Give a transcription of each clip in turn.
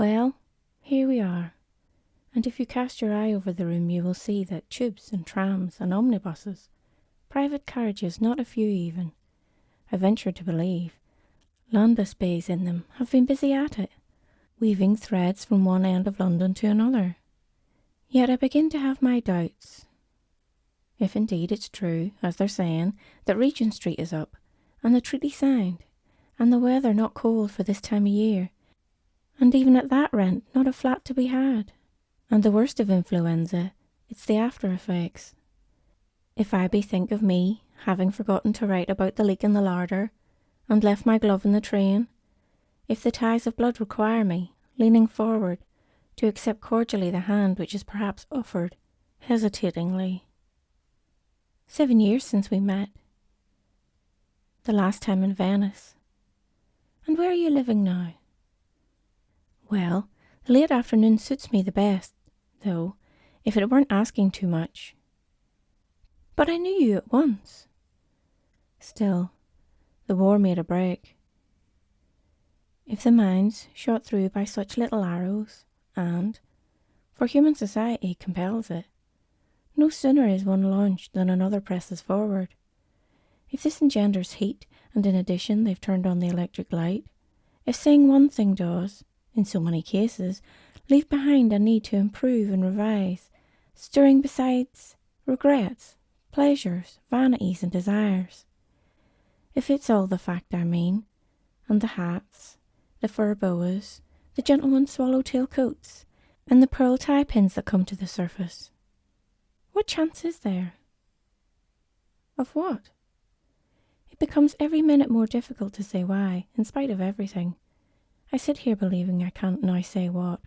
Well, here we are, and if you cast your eye over the room you will see that tubes and trams and omnibuses, private carriages, not a few even, I venture to believe, Londus bays in them, have been busy at it, weaving threads from one end of London to another. Yet I begin to have my doubts. If indeed it's true, as they're saying, that Regent Street is up, and the treaty signed, and the weather not cold for this time of year, and even at that rent not a flat to be had, and the worst of influenza, it's the after effects. If I bethink of me, having forgotten to write about the leak in the larder, and left my glove in the train, if the ties of blood require me, leaning forward, to accept cordially the hand which is perhaps offered, hesitatingly. 7 years since we met. The last time in Venice. And where are you living now? Well, the late afternoon suits me the best, though, if it weren't asking too much. But I knew you at once. Still, the war made a break. If the mind's shot through by such little arrows, and, for human society compels it, no sooner is one launched than another presses forward. If this engenders heat, and in addition they've turned on the electric light, if saying one thing does, in so many cases, leave behind a need to improve and revise, stirring besides regrets, pleasures, vanities, and desires. If it's all the fact I mean, and the hats, the fur boas, the gentlemen's swallow-tail coats, and the pearl tie-pins that come to the surface. What chance is there? Of what? It becomes every minute more difficult to say why, in spite of everything. I sit here believing I can't now say what,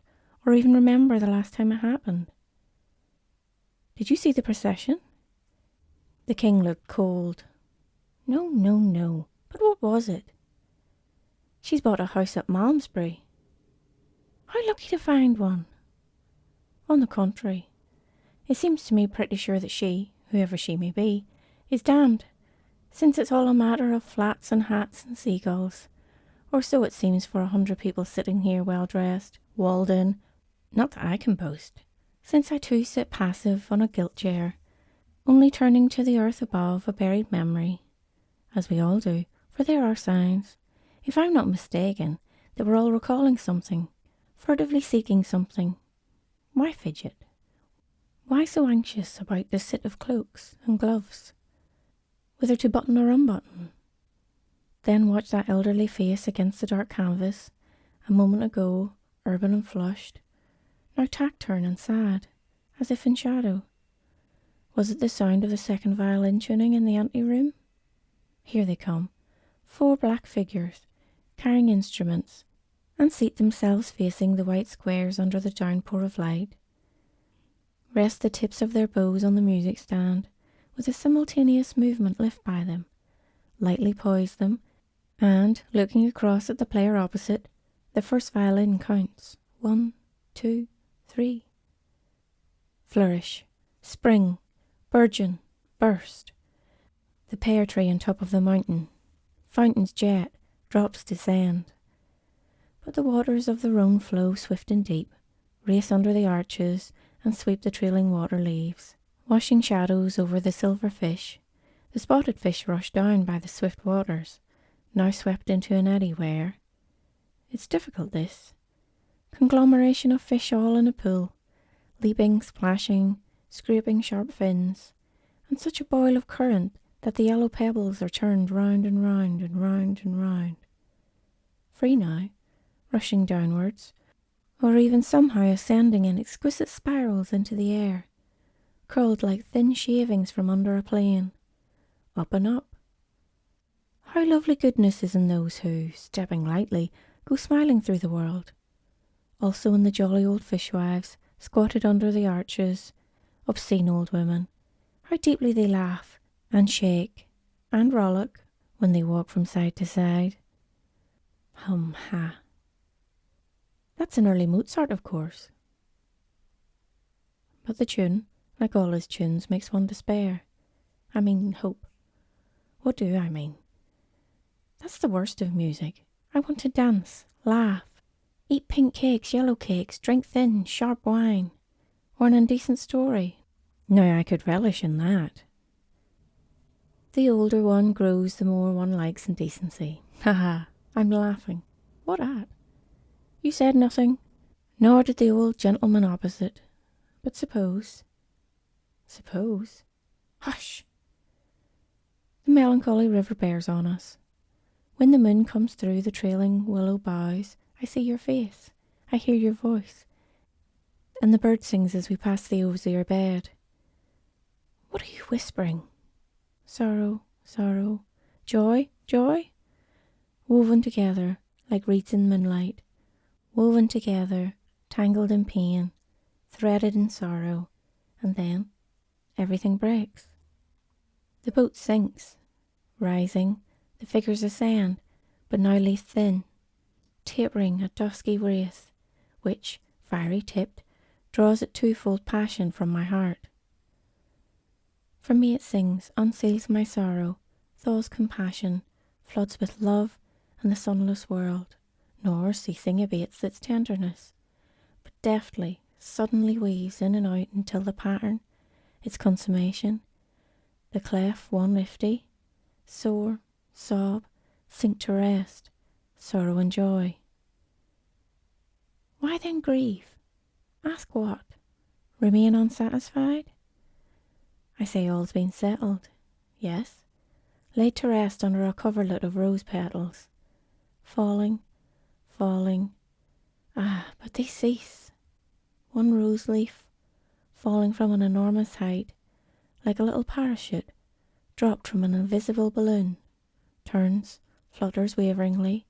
or even remember the last time it happened. Did you see the procession? The king looked cold. No, but what was it? She's bought a house at Malmesbury. How lucky to find one. On the contrary, it seems to me pretty sure that she, whoever she may be, is damned, since it's all a matter of flats and hats and seagulls, or so it seems for 100 people sitting here well-dressed, walled in, not that I can boast, since I too sit passive on a gilt chair, only turning to the earth above a buried memory, as we all do, for there are signs, if I'm not mistaken, that we're all recalling something, furtively seeking something. Why fidget? Why so anxious about the sit of cloaks and gloves? Whether to button or unbutton? Then watch that elderly face against the dark canvas, a moment ago urban and flushed, now taciturn and sad, as if in shadow. Was it the sound of the second violin tuning in the ante-room? Here they come, 4 black figures, carrying instruments, and seat themselves facing the white squares under the downpour of light. Rest the tips of their bows on the music stand, with a simultaneous movement lift by them, lightly poise them, and, looking across at the player opposite, the first violin counts 1, 2, 3. Flourish, spring, burgeon, burst. The pear tree on top of the mountain, fountains jet, drops descend. But the waters of the Rhone flow swift and deep, race under the arches, and sweep the trailing water leaves, washing shadows over the silver fish. The spotted fish rush down by the swift waters, now swept into an eddy where, it's difficult this, conglomeration of fish all in a pool, leaping, splashing, scraping sharp fins, and such a boil of current that the yellow pebbles are turned round and round and round and round. Free now, rushing downwards, or even somehow ascending in exquisite spirals into the air, curled like thin shavings from under a plane, up and up. How lovely goodness is in those who, stepping lightly, go smiling through the world. Also in the jolly old fishwives, squatted under the arches, obscene old women, how deeply they laugh, and shake, and rollick, when they walk from side to side. Ha. That's an early Mozart, of course. But the tune, like all his tunes, makes one despair. I mean hope. What do I mean? That's the worst of music. I want to dance, laugh, Eat pink cakes, yellow cakes, drink thin, sharp wine, or an indecent story. Now I could relish in that. The older one grows, the more one likes indecency. Ha ha, I'm laughing. What at? You said nothing, nor did the old gentleman opposite. But suppose... Hush! The melancholy river bears on us. When the moon comes through the trailing willow boughs, I see your face, I hear your voice, and the bird sings as we pass the osier bed. What are you whispering? Sorrow, sorrow, joy, joy? Woven together like reeds in moonlight, woven together, tangled in pain, threaded in sorrow, and then everything breaks. The boat sinks, rising, the figures ascend, but now leaf thin, tapering a dusky wraith, which, fiery tipped, draws its twofold passion from my heart. From me it sings, unseals my sorrow, thaws compassion, floods with love and the sunless world, nor ceasing abates its tenderness, but deftly, suddenly weaves in and out until the pattern, its consummation, the clef 150, soar, sob, sink to rest, sorrow and joy. Why then grieve? Ask what? Remain unsatisfied? I say all's been settled. Yes, laid to rest under a coverlet of rose petals. Falling, falling. Ah, but they cease. One rose leaf, falling from an enormous height, like a little parachute, dropped from an invisible balloon, turns, flutters waveringly.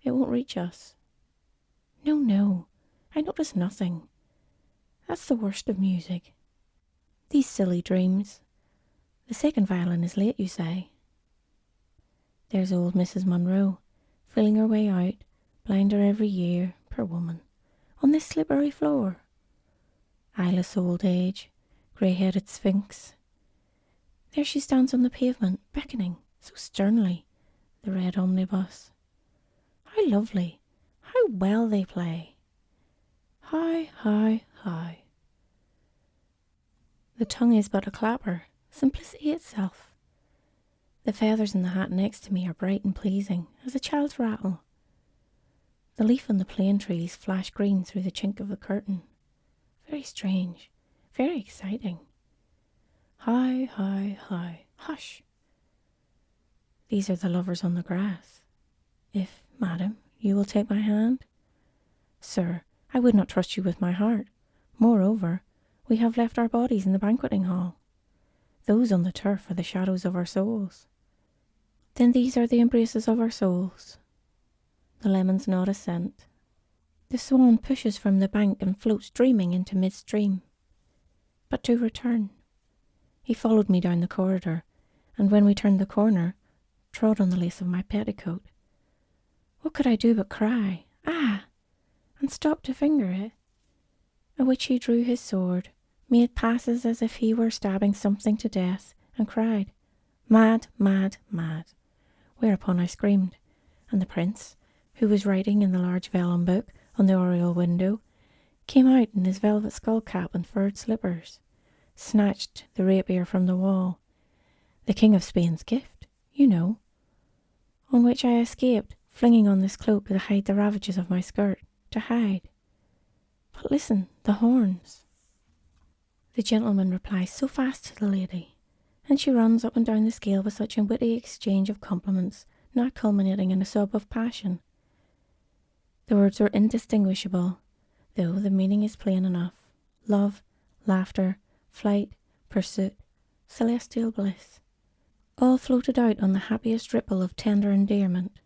It won't reach us. No, no, I notice nothing. That's the worst of music. These silly dreams. The second violin is late, you say. There's old Mrs. Munro, feeling her way out, blinder every year, poor woman, on this slippery floor. Eyeless old age, grey-headed sphinx. There she stands on the pavement, beckoning, so sternly, the red omnibus. How lovely, how well they play. How, how, how. The tongue is but a clapper, simplicity itself. The feathers in the hat next to me are bright and pleasing as a child's rattle. The leaf on the plane trees flash green through the chink of the curtain. Very strange, very exciting. How, how, how, hush. These are the lovers on the grass. If, madam, you will take my hand. Sir, I would not trust you with my heart. Moreover, we have left our bodies in the banqueting hall. Those on the turf are the shadows of our souls. Then these are the embraces of our souls. The lemons nod assent. The swan pushes from the bank and floats dreaming into midstream. But to return. He followed me down the corridor, and when we turned the corner, trod on the lace of my petticoat. What could I do but cry, ah, and stop to finger it? At which he drew his sword, made passes as if he were stabbing something to death, and cried, "Mad, mad, mad!" Whereupon I screamed, and the prince, who was writing in the large vellum book on the oriel window, came out in his velvet skull-cap and furred slippers, snatched the rapier from the wall, the King of Spain's gift, you know, on which I escaped, flinging on this cloak to hide the ravages of my skirt, to hide. But listen, the horns. The gentleman replies so fast to the lady, and she runs up and down the scale with such a witty exchange of compliments, now culminating in a sob of passion. The words are indistinguishable, though the meaning is plain enough. Love, laughter, flight, pursuit, celestial bliss, all floated out on the happiest ripple of tender endearment,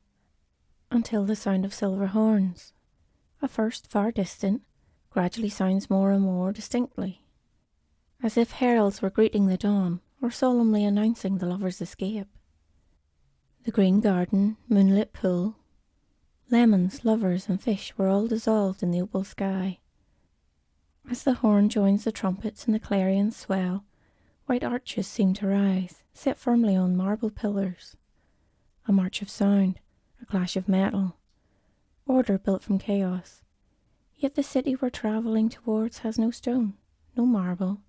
until the sound of silver horns, at first far distant, gradually sounds more and more distinctly, as if heralds were greeting the dawn or solemnly announcing the lover's escape. The green garden, moonlit pool, lemons, lovers, and fish were all dissolved in the opal sky. As the horn joins the trumpets and the clarions swell, white arches seem to rise, set firmly on marble pillars. A march of sound, a clash of metal, order built from chaos. Yet the city we're travelling towards has no stone, no marble.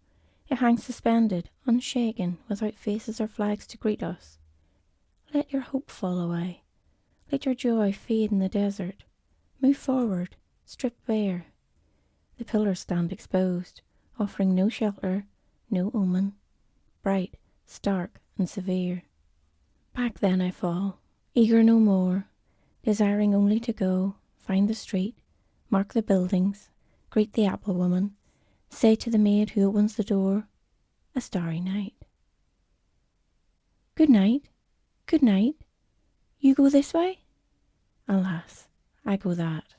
It hangs suspended, unshaken, without faces or flags to greet us. Let your hope fall away. Let your joy fade in the desert. Move forward, stripped bare. The pillars stand exposed, offering no shelter, no omen, bright, stark, and severe. Back then I fall, eager no more, desiring only to go, find the street, mark the buildings, greet the apple woman, say to the maid who opens the door, a starry night. Good night, good night. You go this way? Alas, I go that.